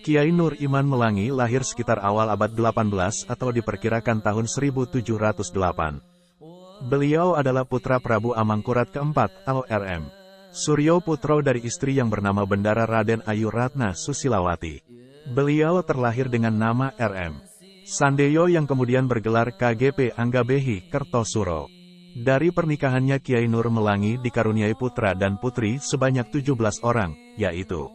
Kiai Nur Iman Melangi lahir sekitar awal abad 18 atau diperkirakan tahun 1708. Beliau adalah putra Prabu Amangkurat keempat atau RM. Suryo Putro dari istri yang bernama Bendara Raden Ayu Ratna Susilawati. Beliau terlahir dengan nama RM Sandeyo yang kemudian bergelar KGP Anggabehi Kertosuro. Dari pernikahannya Kiai Nur Melangi dikaruniai putra dan putri sebanyak 17 orang, yaitu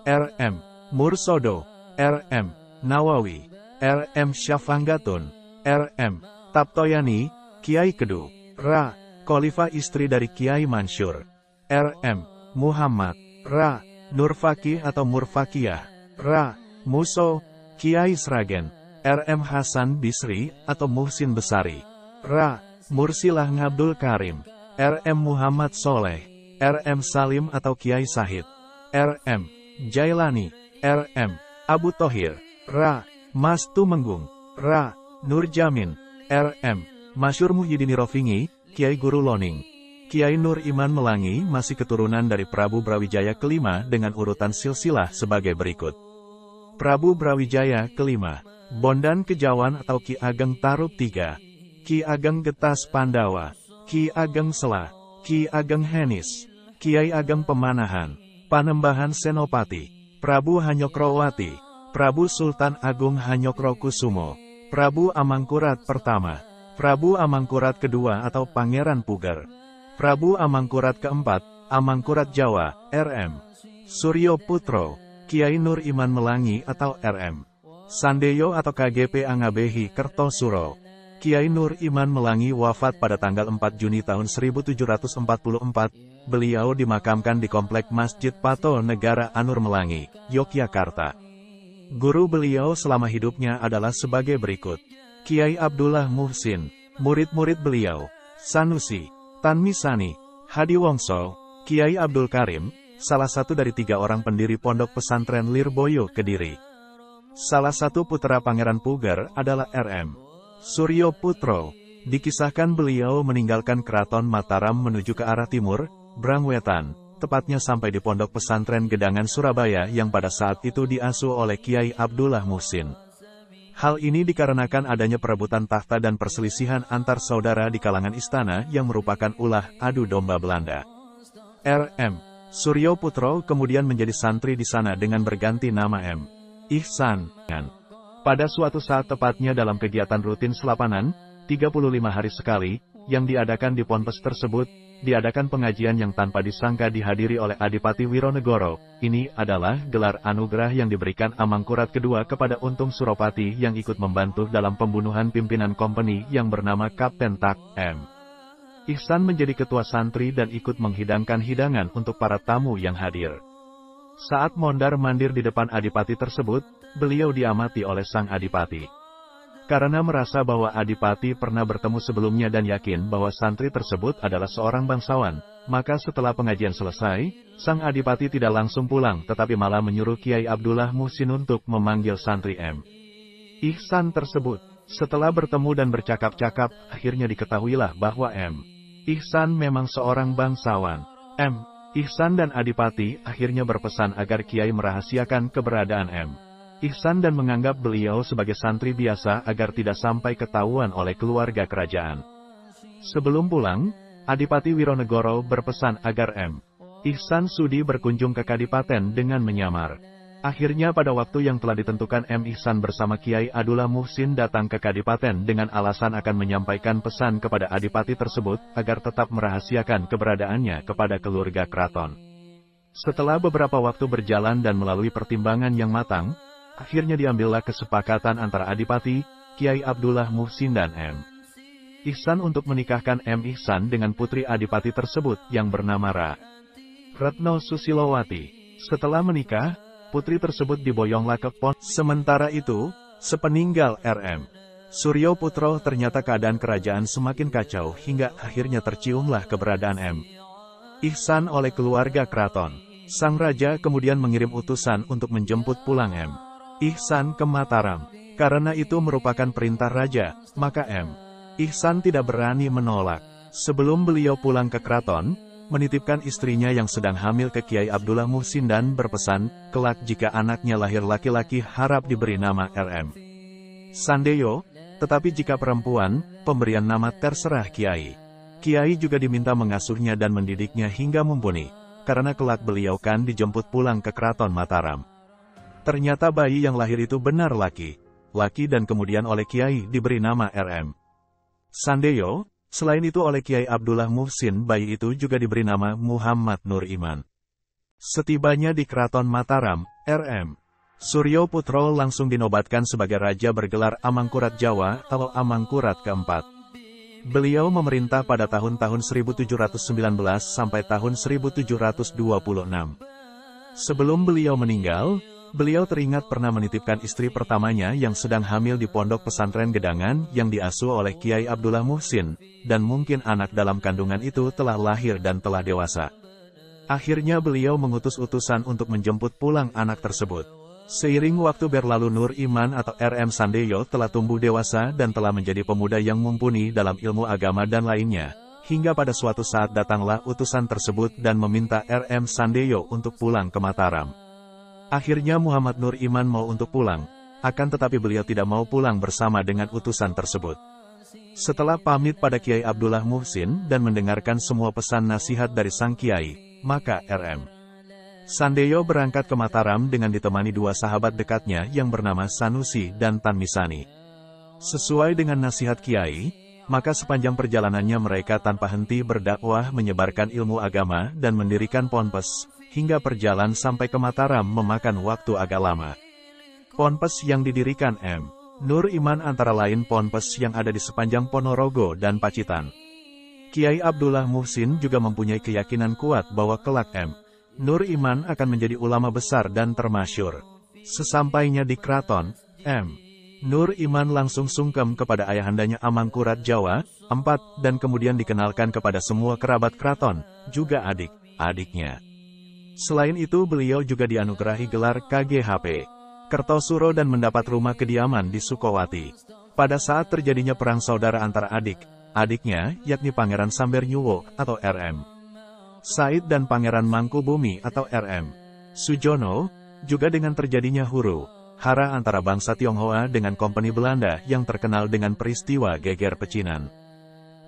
RM Mursodo, RM Nawawi, RM Syafanggatun, RM Taptoyani, Kiai Kedu, Ra Khalifah istri dari Kiai Mansur, RM Muhammad, Ra Nurfakih atau Murfakiyah, Ra Muso, Kiai Sragen, RM Hasan Bisri atau Muhsin Besari, Ra Mursilah Ngabdul Karim, RM Muhammad Soleh, RM Salim atau Kiai Sahid, RM Jailani, RM Abu Thohir, Ra Mas Tumenggung, Ra Nurjamin, RM Masyur Muhyiddin Rofingi, Kiai Guru Loning. Kiai Nur Iman Melangi masih keturunan dari Prabu Brawijaya kelima dengan urutan silsilah sebagai berikut. Prabu Brawijaya kelima, Bondan Kejawan atau Ki Ageng Tarup III, Ki Ageng Getas Pandawa, Ki Ageng Selah, Ki Ageng Henis, Kiai Ageng Pemanahan, Panembahan Senopati, Prabu Hanyokrowati, Prabu Sultan Agung Hanyokrokusumo, Prabu Amangkurat pertama, Prabu Amangkurat kedua atau Pangeran Puger, Prabu Amangkurat keempat, Amangkurat Jawa, RM Suryo Putro, Kiai Nur Iman Melangi atau RM Sandeyo atau KGP Anggabehi Kertosuro. Kiai Nur Iman Melangi wafat pada tanggal 4 Juni tahun 1744. Beliau dimakamkan di Komplek Masjid Pato Negara Anur Melangi, Yogyakarta. Guru beliau selama hidupnya adalah sebagai berikut. Kiai Abdullah Muhsin, murid-murid beliau, Sanusi, Tanmisani, Hadi Wongso, Kiai Abdul Karim, salah satu dari 3 orang pendiri Pondok Pesantren Lirboyo Kediri. Salah satu putra Pangeran Puger adalah RM Suryo Putro. Dikisahkan beliau meninggalkan Keraton Mataram menuju ke arah timur, Brangwetan, tepatnya sampai di Pondok Pesantren Gedangan Surabaya yang pada saat itu diasuh oleh Kiai Abdullah Muhsin. Hal ini dikarenakan adanya perebutan takhta dan perselisihan antar saudara di kalangan istana yang merupakan ulah adu domba Belanda. RM Suryo Putro kemudian menjadi santri di sana dengan berganti nama M. Ihsan. Pada suatu saat tepatnya dalam kegiatan rutin selapanan, 35 hari sekali, yang diadakan di ponpes tersebut, diadakan pengajian yang tanpa disangka dihadiri oleh Adipati Wironegoro. Ini adalah gelar anugerah yang diberikan Amangkurat kedua kepada Untung Suropati yang ikut membantu dalam pembunuhan pimpinan kompeni yang bernama Kapten Tak M. Ihsan menjadi ketua santri dan ikut menghidangkan hidangan untuk para tamu yang hadir. Saat mondar-mandir di depan Adipati tersebut, beliau diamati oleh sang Adipati. Karena merasa bahwa Adipati pernah bertemu sebelumnya dan yakin bahwa santri tersebut adalah seorang bangsawan, maka setelah pengajian selesai, sang Adipati tidak langsung pulang tetapi malah menyuruh Kiai Abdullah Muhsin untuk memanggil santri M. Ihsan tersebut. Setelah bertemu dan bercakap-cakap, akhirnya diketahuilah bahwa M. Ihsan memang seorang bangsawan. M. Ihsan dan Adipati akhirnya berpesan agar Kiai merahasiakan keberadaan M. Ihsan dan menganggap beliau sebagai santri biasa agar tidak sampai ketahuan oleh keluarga kerajaan. Sebelum pulang, Adipati Wironegoro berpesan agar M. Ihsan sudi berkunjung ke Kadipaten dengan menyamar. Akhirnya pada waktu yang telah ditentukan M. Ihsan bersama Kiai Abdullah Muhsin datang ke Kadipaten dengan alasan akan menyampaikan pesan kepada Adipati tersebut agar tetap merahasiakan keberadaannya kepada keluarga keraton. Setelah beberapa waktu berjalan dan melalui pertimbangan yang matang, akhirnya diambillah kesepakatan antara Adipati, Kiai Abdullah Muhsin dan M. Ihsan untuk menikahkan M. Ihsan dengan putri Adipati tersebut yang bernama Ra. Retno Susilowati. Setelah menikah, putri tersebut diboyonglah ke pon. Sementara itu, sepeninggal RM Suryo Putro ternyata keadaan kerajaan semakin kacau hingga akhirnya terciumlah keberadaan M. Ihsan oleh keluarga keraton. Sang raja kemudian mengirim utusan untuk menjemput pulang M. Ihsan ke Mataram. Karena itu merupakan perintah raja, maka M. Ihsan tidak berani menolak. Sebelum beliau pulang ke keraton, menitipkan istrinya yang sedang hamil ke Kiai Abdullah Muhsin dan berpesan, kelak jika anaknya lahir laki-laki harap diberi nama RM Sandeyo, tetapi jika perempuan, pemberian nama terserah Kiai. Kiai juga diminta mengasuhnya dan mendidiknya hingga mumpuni, karena kelak beliau kan dijemput pulang ke Keraton Mataram. Ternyata bayi yang lahir itu benar laki dan kemudian oleh Kiai diberi nama RM Sandeyo. Selain itu oleh Kiai Abdullah Muhsin bayi itu juga diberi nama Muhammad Nur Iman. Setibanya di Keraton Mataram, RM Suryo Putro langsung dinobatkan sebagai Raja bergelar Amangkurat Jawa atau Amangkurat keempat. Beliau memerintah pada tahun-tahun 1719 sampai tahun 1726. Sebelum beliau meninggal, beliau teringat pernah menitipkan istri pertamanya yang sedang hamil di pondok pesantren Gedangan yang diasuh oleh Kiai Abdullah Muhsin, dan mungkin anak dalam kandungan itu telah lahir dan telah dewasa. Akhirnya beliau mengutus utusan untuk menjemput pulang anak tersebut. Seiring waktu berlalu Nur Iman atau RM Sandeyo telah tumbuh dewasa dan telah menjadi pemuda yang mumpuni dalam ilmu agama dan lainnya, hingga pada suatu saat datanglah utusan tersebut dan meminta RM Sandeyo untuk pulang ke Mataram. Akhirnya Muhammad Nur Iman mau untuk pulang, akan tetapi beliau tidak mau pulang bersama dengan utusan tersebut. Setelah pamit pada Kiai Abdullah Muhsin dan mendengarkan semua pesan nasihat dari sang Kiai, maka RM Sandeyo berangkat ke Mataram dengan ditemani dua sahabat dekatnya yang bernama Sanusi dan Tanmisani. Sesuai dengan nasihat Kiai, maka sepanjang perjalanannya mereka tanpa henti berdakwah menyebarkan ilmu agama dan mendirikan ponpes, hingga perjalanan sampai ke Mataram memakan waktu agak lama. Ponpes yang didirikan M. Nur Iman antara lain ponpes yang ada di sepanjang Ponorogo dan Pacitan. Kiai Abdullah Muhsin juga mempunyai keyakinan kuat bahwa kelak M. Nur Iman akan menjadi ulama besar dan termasyur. Sesampainya di keraton, M. Nur Iman langsung sungkem kepada ayahandanya Amangkurat Jawa, 4, dan kemudian dikenalkan kepada semua kerabat keraton, juga adik-adiknya. Selain itu beliau juga dianugerahi gelar KGHP Kertosuro dan mendapat rumah kediaman di Sukowati. Pada saat terjadinya perang saudara antara adik-adiknya, yakni Pangeran Sambernyuwo atau RM Said dan Pangeran Mangkubumi atau RM Sujono, juga dengan terjadinya huru-hara antara bangsa Tionghoa dengan Kompeni Belanda yang terkenal dengan peristiwa Geger Pecinan.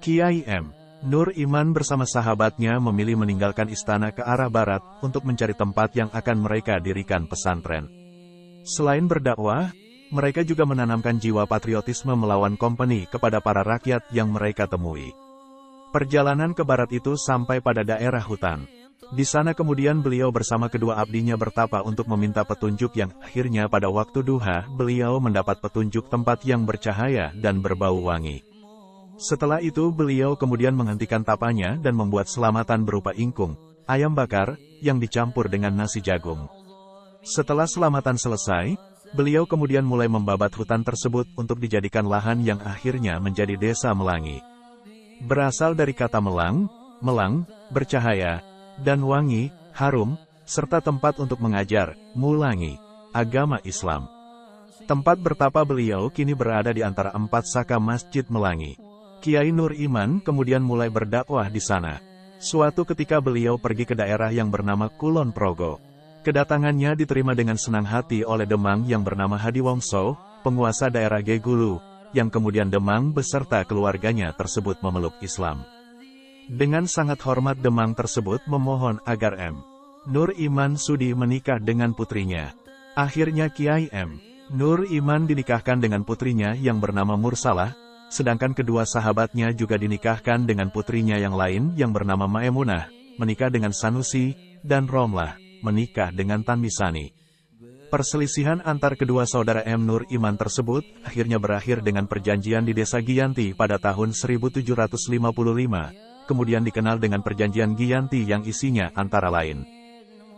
Kiai M. Nur Iman bersama sahabatnya memilih meninggalkan istana ke arah barat untuk mencari tempat yang akan mereka dirikan pesantren. Selain berdakwah, mereka juga menanamkan jiwa patriotisme melawan kompeni kepada para rakyat yang mereka temui. Perjalanan ke barat itu sampai pada daerah hutan. Di sana kemudian beliau bersama kedua abdinya bertapa untuk meminta petunjuk yang akhirnya pada waktu duha beliau mendapat petunjuk tempat yang bercahaya dan berbau wangi. Setelah itu beliau kemudian menghentikan tapanya dan membuat selamatan berupa ingkung, ayam bakar, yang dicampur dengan nasi jagung. Setelah selamatan selesai, beliau kemudian mulai membabat hutan tersebut untuk dijadikan lahan yang akhirnya menjadi desa Melangi. Berasal dari kata melang, bercahaya, dan wangi, harum, serta tempat untuk mengajar, mulangi, agama Islam. Tempat bertapa beliau kini berada di antara 4 saka Masjid Melangi. Kiai Nur Iman kemudian mulai berdakwah di sana. Suatu ketika beliau pergi ke daerah yang bernama Kulon Progo. Kedatangannya diterima dengan senang hati oleh Demang yang bernama Hadiwongso, penguasa daerah Gegulu, yang kemudian Demang beserta keluarganya tersebut memeluk Islam. Dengan sangat hormat Demang tersebut memohon agar M. Nur Iman sudi menikah dengan putrinya. Akhirnya Kiai M. Nur Iman dinikahkan dengan putrinya yang bernama Mursalah, sedangkan kedua sahabatnya juga dinikahkan dengan putrinya yang lain yang bernama Maemunah, menikah dengan Sanusi, dan Romlah, menikah dengan Tanmisani. Perselisihan antar kedua saudara M. Nur Iman tersebut akhirnya berakhir dengan perjanjian di desa Giyanti pada tahun 1755, kemudian dikenal dengan perjanjian Giyanti yang isinya antara lain.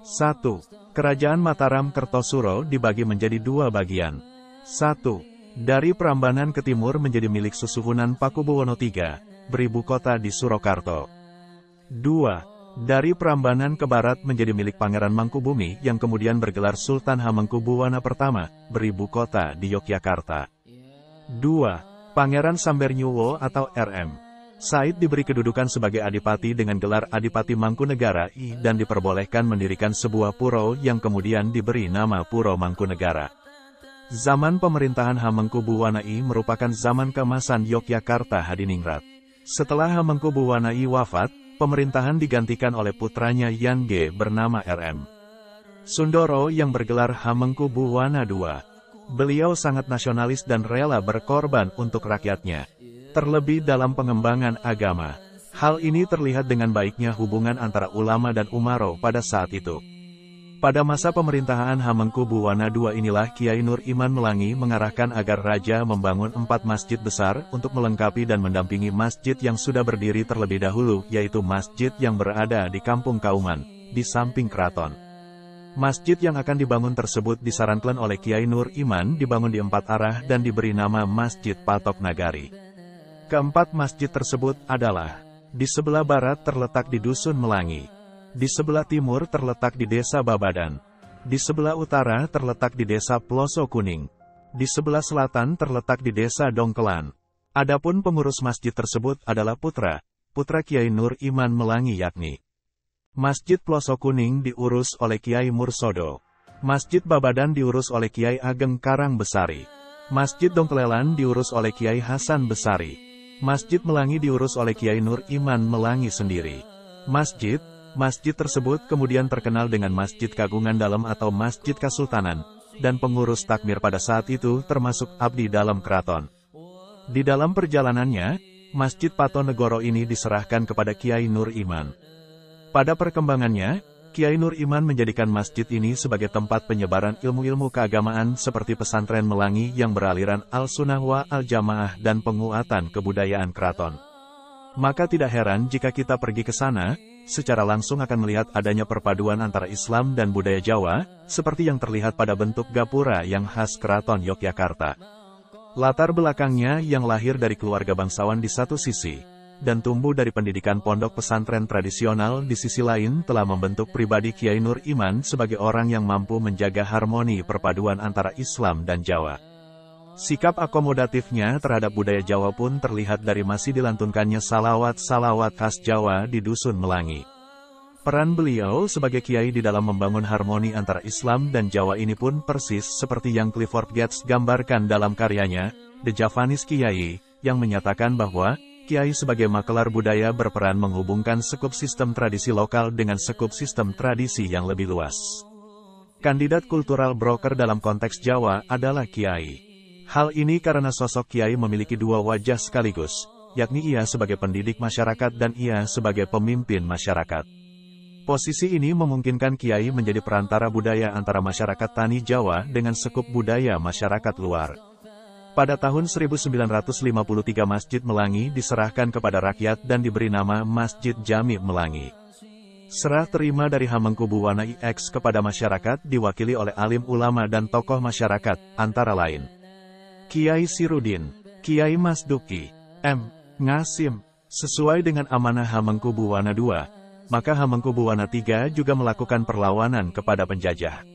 1. Kerajaan Mataram Kertosuro dibagi menjadi 2 bagian. 1. Dari Prambanan ke timur menjadi milik Susuhunan Pakubuwono III, beribu kota di Surakarta. 2. Dari Prambanan ke barat menjadi milik Pangeran Mangkubumi yang kemudian bergelar Sultan Hamengkubuwana I, beribu kota di Yogyakarta. 2. Pangeran Sambernyuwo atau RM Said diberi kedudukan sebagai adipati dengan gelar Adipati Mangkunegara I dan diperbolehkan mendirikan sebuah puro yang kemudian diberi nama Puro Mangkunegara. Zaman pemerintahan Hamengkubuwana I merupakan zaman keemasan Yogyakarta Hadiningrat. Setelah Hamengkubuwana I wafat, pemerintahan digantikan oleh putranya Yan Ge bernama RM Sundoro yang bergelar Hamengkubuwana II. Beliau sangat nasionalis dan rela berkorban untuk rakyatnya, terlebih dalam pengembangan agama. Hal ini terlihat dengan baiknya hubungan antara ulama dan umaro pada saat itu. Pada masa pemerintahan Hamengkubuwana II inilah Kiai Nur Iman Melangi mengarahkan agar raja membangun 4 masjid besar untuk melengkapi dan mendampingi masjid yang sudah berdiri terlebih dahulu, yaitu masjid yang berada di Kampung Kauman, di samping keraton. Masjid yang akan dibangun tersebut disarankan oleh Kiai Nur Iman dibangun di 4 arah dan diberi nama Masjid Patok Nagari. Keempat masjid tersebut adalah: di sebelah barat terletak di Dusun Melangi, di sebelah timur terletak di Desa Babadan, di sebelah utara terletak di Desa Ploso Kuning, di sebelah selatan terletak di Desa Dongkelan. Adapun pengurus masjid tersebut adalah putra Kiai Nur Iman Melangi, yakni Masjid Ploso Kuning diurus oleh Kiai Mursodo, Masjid Babadan diurus oleh Kiai Ageng Karang Besari, Masjid Dongkelelan diurus oleh Kiai Hasan Besari, Masjid Melangi diurus oleh Kiai Nur Iman Melangi sendiri. Masjid tersebut kemudian terkenal dengan Masjid Kagungan Dalam atau Masjid Kasultanan, dan pengurus takmir pada saat itu termasuk abdi dalam keraton. Di dalam perjalanannya, Masjid Patonegoro ini diserahkan kepada Kiai Nur Iman. Pada perkembangannya, Kiai Nur Iman menjadikan masjid ini sebagai tempat penyebaran ilmu-ilmu keagamaan seperti pesantren Melangi yang beraliran Al-Sunnah wa Al-Jamaah dan penguatan kebudayaan keraton. Maka tidak heran jika kita pergi ke sana, secara langsung akan melihat adanya perpaduan antara Islam dan budaya Jawa, seperti yang terlihat pada bentuk gapura yang khas keraton Yogyakarta. Latar belakangnya yang lahir dari keluarga bangsawan di satu sisi, dan tumbuh dari pendidikan pondok pesantren tradisional di sisi lain telah membentuk pribadi Kiai Nur Iman sebagai orang yang mampu menjaga harmoni perpaduan antara Islam dan Jawa. Sikap akomodatifnya terhadap budaya Jawa pun terlihat dari masih dilantunkannya salawat-salawat khas Jawa di Dusun Melangi. Peran beliau sebagai kiai di dalam membangun harmoni antara Islam dan Jawa ini pun persis seperti yang Clifford Geertz gambarkan dalam karyanya, The Javanese Kiai, yang menyatakan bahwa kiai sebagai makelar budaya berperan menghubungkan sekup sistem tradisi lokal dengan sekup sistem tradisi yang lebih luas. Kandidat kultural broker dalam konteks Jawa adalah kiai. Hal ini karena sosok kiai memiliki 2 wajah sekaligus, yakni ia sebagai pendidik masyarakat dan ia sebagai pemimpin masyarakat. Posisi ini memungkinkan kiai menjadi perantara budaya antara masyarakat tani Jawa dengan sekup budaya masyarakat luar. Pada tahun 1953 Masjid Melangi diserahkan kepada rakyat dan diberi nama Masjid Jami Melangi. Serah terima dari Hamengkubuwana IX kepada masyarakat diwakili oleh alim ulama dan tokoh masyarakat, antara lain Kiai Sirudin, Kiai Masduki, M. Ngasim. Sesuai dengan amanah Hamengkubuwana II, maka Hamengkubuwana III juga melakukan perlawanan kepada penjajah.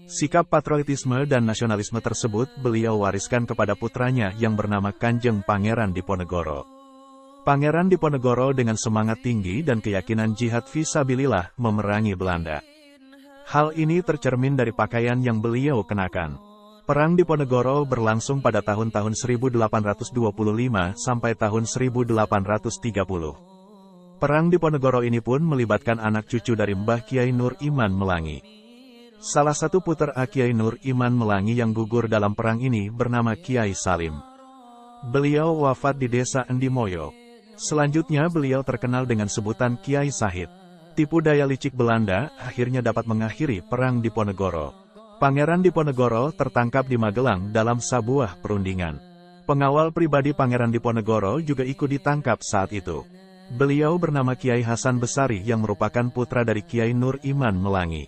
Sikap patriotisme dan nasionalisme tersebut beliau wariskan kepada putranya yang bernama Kanjeng Pangeran Diponegoro. Pangeran Diponegoro dengan semangat tinggi dan keyakinan jihad fisabilillah memerangi Belanda. Hal ini tercermin dari pakaian yang beliau kenakan. Perang Diponegoro berlangsung pada tahun-tahun 1825 sampai tahun 1830. Perang Diponegoro ini pun melibatkan anak cucu dari Mbah Kiai Nur Iman Melangi. Salah satu putra Kiai Nur Iman Melangi yang gugur dalam perang ini bernama Kiai Salim. Beliau wafat di Desa Endimoyo. Selanjutnya beliau terkenal dengan sebutan Kiai Sahid. Tipu daya licik Belanda akhirnya dapat mengakhiri perang Diponegoro. Pangeran Diponegoro tertangkap di Magelang dalam sebuah perundingan. Pengawal pribadi Pangeran Diponegoro juga ikut ditangkap saat itu. Beliau bernama Kiai Hasan Besari yang merupakan putra dari Kiai Nur Iman Melangi.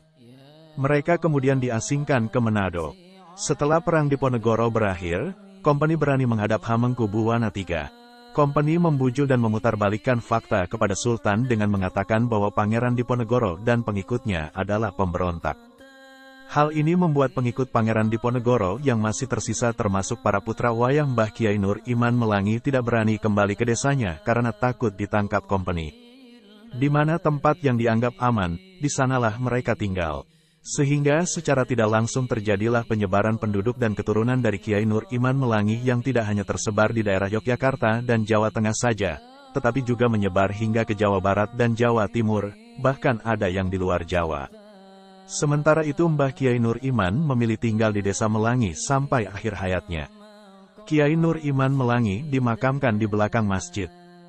Mereka kemudian diasingkan ke Manado. Setelah perang Diponegoro berakhir, Kompeni berani menghadap Hamengkubuwana III. Kompeni membujul dan memutarbalikkan fakta kepada Sultan dengan mengatakan bahwa Pangeran Diponegoro dan pengikutnya adalah pemberontak. Hal ini membuat pengikut Pangeran Diponegoro yang masih tersisa termasuk para putra wayang Mbah Kiai Nur Iman Melangi tidak berani kembali ke desanya karena takut ditangkap kompeni. Di mana tempat yang dianggap aman, di sanalah mereka tinggal. Sehingga secara tidak langsung terjadilah penyebaran penduduk dan keturunan dari Kiai Nur Iman Melangi yang tidak hanya tersebar di daerah Yogyakarta dan Jawa Tengah saja, tetapi juga menyebar hingga ke Jawa Barat dan Jawa Timur, bahkan ada yang di luar Jawa. Sementara itu Mbah Kiai Nur Iman memilih tinggal di desa Melangi sampai akhir hayatnya. Kiai Nur Iman Melangi dimakamkan di belakang masjid.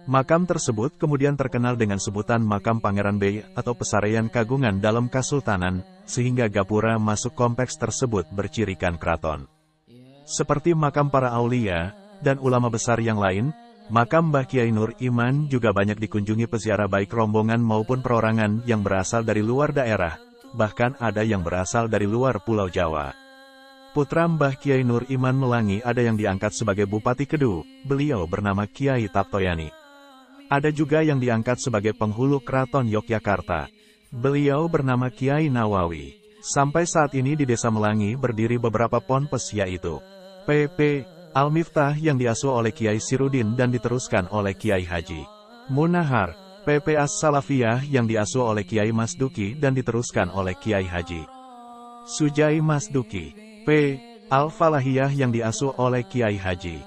Makam tersebut kemudian terkenal dengan sebutan Makam Pangeran Bey atau Pesarean Kagungan dalam Kasultanan, sehingga gapura masuk kompleks tersebut bercirikan keraton. Seperti makam para aulia dan ulama besar yang lain, makam Mbah Kiai Nur Iman juga banyak dikunjungi peziarah baik rombongan maupun perorangan yang berasal dari luar daerah, bahkan ada yang berasal dari luar Pulau Jawa. Putra Mbah Kiai Nur Iman Melangi ada yang diangkat sebagai Bupati Kedu, beliau bernama Kiai Taptoyani. Ada juga yang diangkat sebagai penghulu Keraton Yogyakarta, beliau bernama Kiai Nawawi. Sampai saat ini di desa Melangi berdiri beberapa ponpes yaitu PP Al-Miftah yang diasuh oleh Kiai Sirudin dan diteruskan oleh Kiai Haji Munahar, PP As-Salafiyah yang diasuh oleh Kiai Masduki dan diteruskan oleh Kiai Haji Sujai Masduki, P. Al-Falahiyah yang diasuh oleh Kiai Haji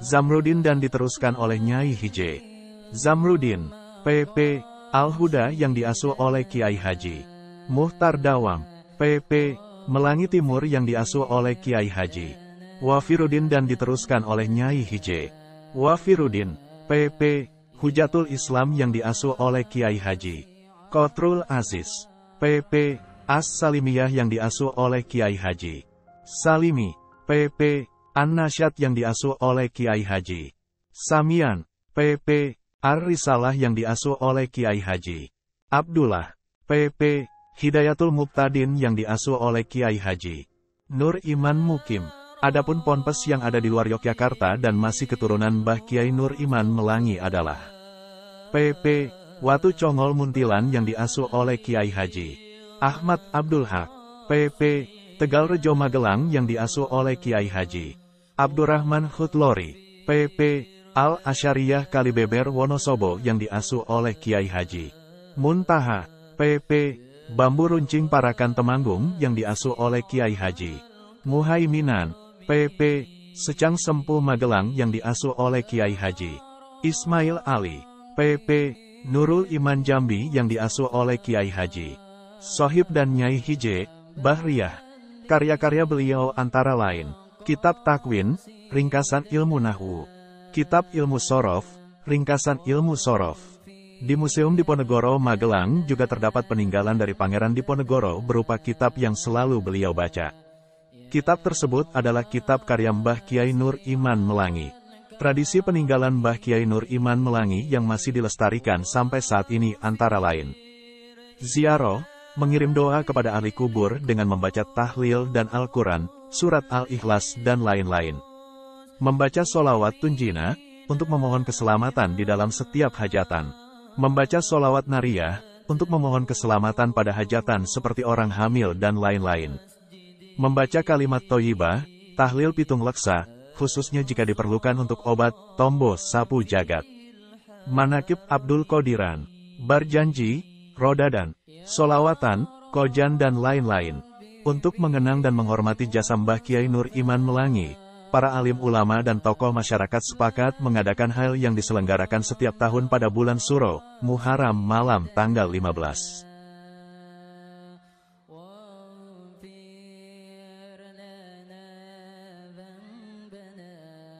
Zamrudin dan diteruskan oleh Nyai Hije Zamrudin, PP. Al-Huda yang diasuh oleh Kiai Haji Muhtar Dawang, PP. Melangi Timur yang diasuh oleh Kiai Haji Wafirudin dan diteruskan oleh Nyai Hije Wafirudin, PP. Hujatul Islam yang diasuh oleh Kiai Haji Kotrul Aziz, PP. As-Salimiyah yang diasuh oleh Kiai Haji Salimi, PP. An-Nasyad yang diasuh oleh Kiai Haji Samian, PP. Ar-Risalah yang diasuh oleh Kiai Haji Abdullah, PP. Hidayatul Muqtadin yang diasuh oleh Kiai Haji Nur Iman Mukim. Adapun ponpes yang ada di luar Yogyakarta dan masih keturunan Mbah Kiai Nur Iman Melangi adalah PP. Watu Congol Muntilan yang diasuh oleh Kiai Haji Ahmad Abdul Haq, PP. Tegal Rejo Magelang yang diasuh oleh Kiai Haji Abdurrahman Hutlori, PP. Al-Asyariyah Kalibeber Wonosobo yang diasuh oleh Kiai Haji Muntaha, PP. Bambu Runcing Parakan Temanggung yang diasuh oleh Kiai Haji Muhaiminan, PP. Secang Sempu Magelang yang diasuh oleh Kiai Haji Ismail Ali, PP. Nurul Iman Jambi yang diasuh oleh Kiai Haji Sohib dan Nyai Hije Bahriyah. Karya-karya beliau antara lain Kitab Takwin, Ringkasan Ilmu Nahwu, Kitab Ilmu Sorof, Ringkasan Ilmu Sorof. Di Museum Diponegoro Magelang juga terdapat peninggalan dari Pangeran Diponegoro berupa kitab yang selalu beliau baca. Kitab tersebut adalah kitab karya Mbah Kiai Nur Iman Melangi. Tradisi peninggalan Mbah Kiai Nur Iman Melangi yang masih dilestarikan sampai saat ini antara lain ziarah, mengirim doa kepada ahli kubur dengan membaca tahlil dan Al-Quran, surat Al-Ikhlas dan lain-lain. Membaca sholawat tunjina, untuk memohon keselamatan di dalam setiap hajatan. Membaca sholawat nariyah, untuk memohon keselamatan pada hajatan seperti orang hamil dan lain-lain. Membaca kalimat thoyyibah, tahlil pitung leksa, khususnya jika diperlukan untuk obat, tombo, sapu jagat. Manakib Abdul Qodiran, Barjanji, Rodadan, Solawatan, Kojan dan lain-lain. Untuk mengenang dan menghormati jasa Mbah Kiai Nur Iman Melangi, para alim ulama dan tokoh masyarakat sepakat mengadakan hal yang diselenggarakan setiap tahun pada bulan Suro, Muharram malam tanggal 15.